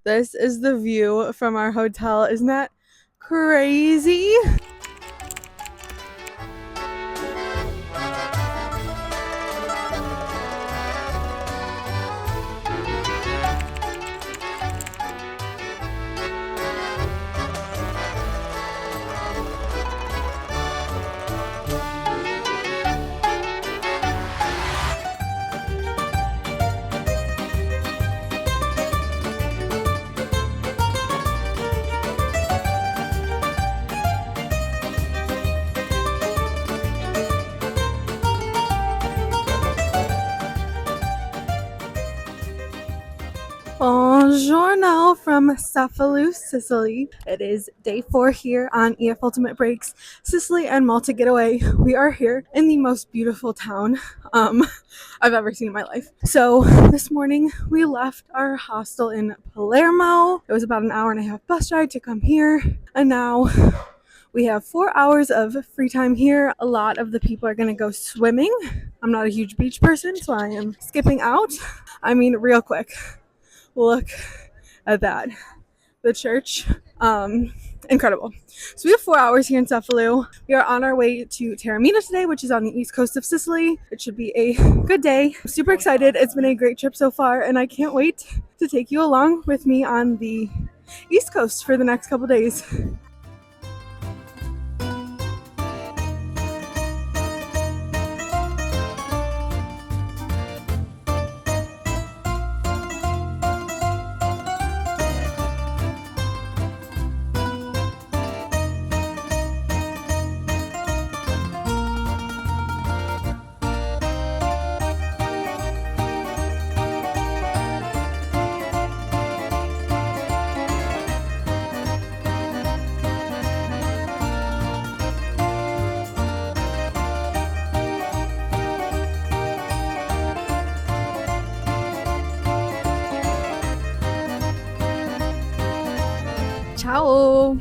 This is the view from our hotel. Isn't that crazy? Buongiorno from Cefalu, Sicily. It is day 4 here on EF Ultimate Breaks, Sicily and Malta Getaway. We are here in the most beautiful town I've ever seen in my life. So this morning we left our hostel in Palermo. It was about an hour and a half bus ride to come here, and now we have 4 hours of free time here. A lot of the people are gonna go swimming. I'm not a huge beach person, so I am skipping out. I mean, real quick. Look at that. The church. Incredible. So we have 4 hours here in Cefalu. We are on our way to Taormina today, which is on the east coast of Sicily. It should be a good day. I'm super excited. It's been a great trip so far, and I can't wait to take you along with me on the east coast for the next couple days. Ciao!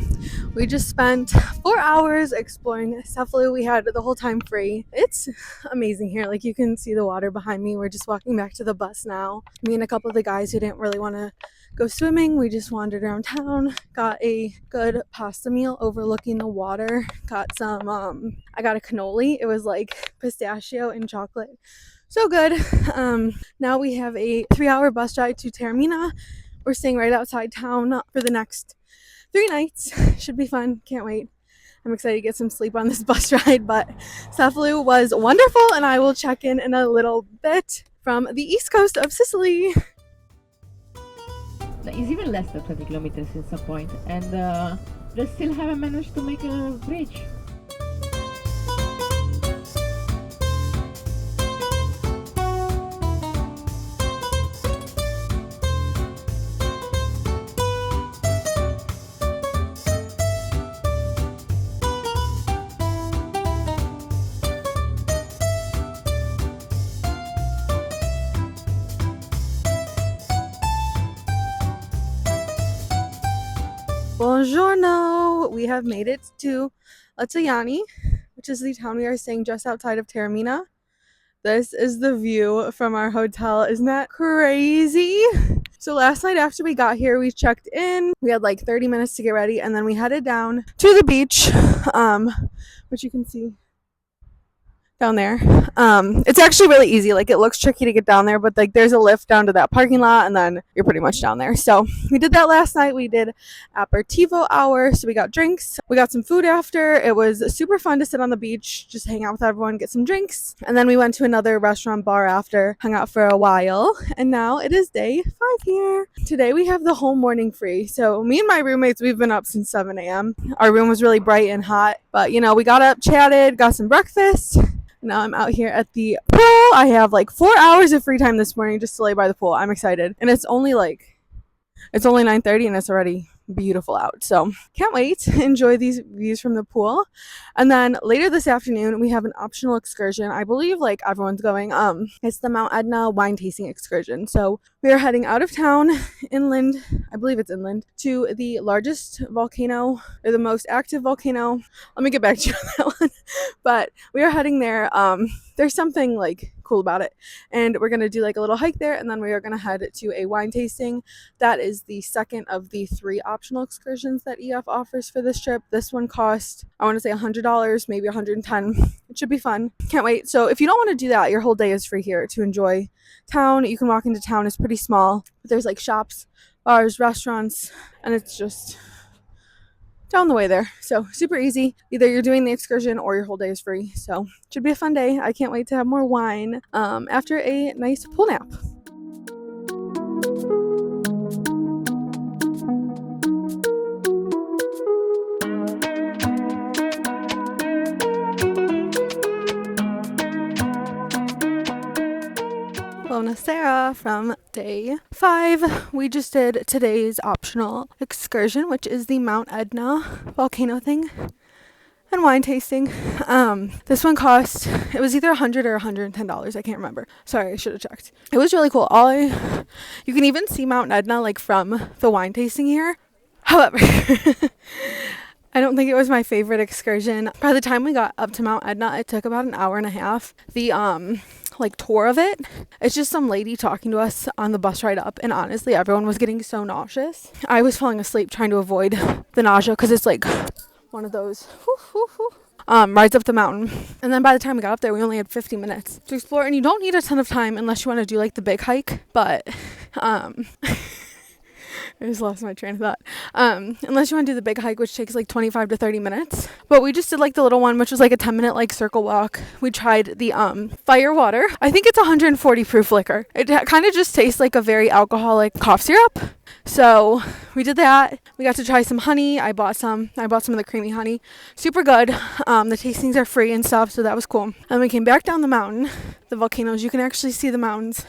We just spent 4 hours exploring Cefalu. We had the whole time free. It's amazing here. Like, you can see the water behind me. We're just walking back to the bus now. Me and a couple of the guys who didn't really want to go swimming, we just wandered around town, got a good pasta meal overlooking the water, got some I got a cannoli. It was like pistachio and chocolate. So good. Now we have a 3-hour bus ride to Taormina. We're staying right outside town for the next 3 nights. Should be fun. Can't wait. I'm excited to get some sleep on this bus ride, but Cefalu was wonderful, and I will check in a little bit from the east coast of Sicily. It's even less than 20 kilometers at some point, and they still haven't managed to make a bridge. Buongiorno! We have made it to Letojanni, which is the town we are staying just outside of Taormina. This is the view from our hotel. Isn't that crazy? So last night after we got here, we checked in. We had like 30 minutes to get ready, and then we headed down to the beach, which you can see down there. It's actually really easy. Like, it looks tricky to get down there, but like there's a lift down to that parking lot, and then you're pretty much down there. So we did that last night. We did aperitivo hour, so we got drinks. We got some food after. It was super fun to sit on the beach, just hang out with everyone, get some drinks, and then we went to another restaurant bar after, hung out for a while, and now it is day 5 here. Today we have the whole morning free. So me and my roommates, we've been up since 7 a.m. Our room was really bright and hot, but we got up, chatted, got some breakfast. Now I'm out here at the pool. I have like 4 hours of free time this morning just to lay by the pool. I'm excited. And it's only 9:30 and it's already beautiful out. So can't wait to enjoy these views from the pool. And then later this afternoon, we have an optional excursion. I believe like everyone's going. It's the Mount Etna wine tasting excursion. So we are heading out of town inland. I believe it's inland to the largest volcano, or the most active volcano. Let me get back to you on that one. But we are heading there. There's something like cool about it. And we're gonna do like a little hike there, and then we are gonna head to a wine tasting. That is the second of the 3 optional excursions that EF offers for this trip. This one cost, I want to say $100, maybe $110. It should be fun. Can't wait. So if you don't want to do that, your whole day is free here to enjoy town. You can walk into town. It's pretty small. There's like shops, bars, restaurants, and it's just down the way there. So super easy. Either you're doing the excursion or your whole day is free. So should be a fun day. I can't wait to have more wine after a nice pool nap. Sarah from day 5. We just did today's optional excursion, which is the Mount Etna volcano thing and wine tasting. This one cost, it was either $100 or $110. I can't remember. Sorry, I should have checked. It was really cool. You can even see Mount Etna like from the wine tasting here. However, I don't think it was my favorite excursion. By the time we got up to Mount Etna, it took about an hour and a half. The like tour of it, it's just some lady talking to us on the bus ride up, and honestly everyone was getting so nauseous. I was falling asleep trying to avoid the nausea because it's like one of those rides up the mountain. And then by the time we got up there, we only had 50 minutes to explore, and you don't need a ton of time unless you want to do like the big hike. But I just lost my train of thought. Unless you want to do the big hike, which takes like 25 to 30 minutes. But we just did like the little one, which was like a 10-minute like circle walk. We tried the fire water. I think it's 140 proof liquor. It kind of just tastes like a very alcoholic cough syrup. So we did that. We got to try some honey. I bought some of the creamy honey. Super good. The tastings are free and stuff, so that was cool. And we came back down the mountain. The volcanoes, you can actually see the mountains.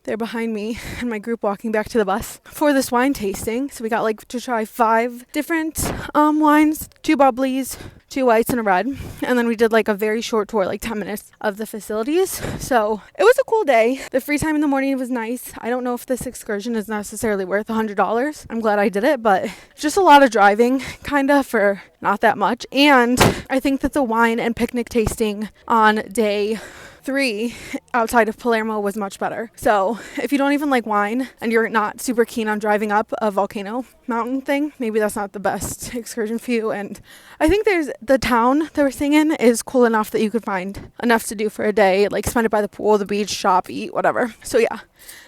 They're behind me and my group walking back to the bus for this wine tasting. So we got like to try 5 different wines, 2 bubblies, 2 whites, and a red. And then we did like a very short tour, like 10 minutes of the facilities. So it was a cool day. The free time in the morning was nice. I don't know if this excursion is necessarily worth $100. I'm glad I did it, but just a lot of driving kind of for not that much. And I think that the wine and picnic tasting on day 3 outside of Palermo was much better. So if you don't even like wine and you're not super keen on driving up a volcano mountain thing, maybe that's not the best excursion for you. And I think there's the town that we're staying in is cool enough that you could find enough to do for a day, like spend it by the pool, the beach, shop, eat, whatever. So yeah,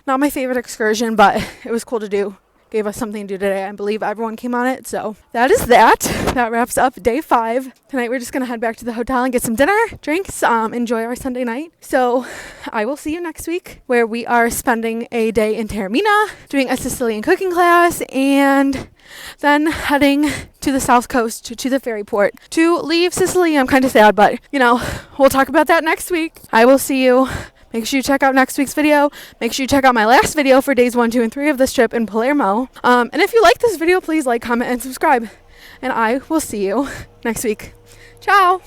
not my favorite excursion, but it was cool to do. Gave us something to do today. I believe everyone came on it. So that is that. That wraps up day 5. Tonight we're just going to head back to the hotel and get some dinner, drinks, enjoy our Sunday night. So I will see you next week where we are spending a day in Taormina, doing a Sicilian cooking class, and then heading to the south coast to the ferry port to leave Sicily. I'm kind of sad, but we'll talk about that next week. I will see you. Make sure you check out next week's video. Make sure you check out my last video for days 1, 2, and 3 of this trip in Palermo. And if you like this video, please like, comment, and subscribe. And I will see you next week. Ciao!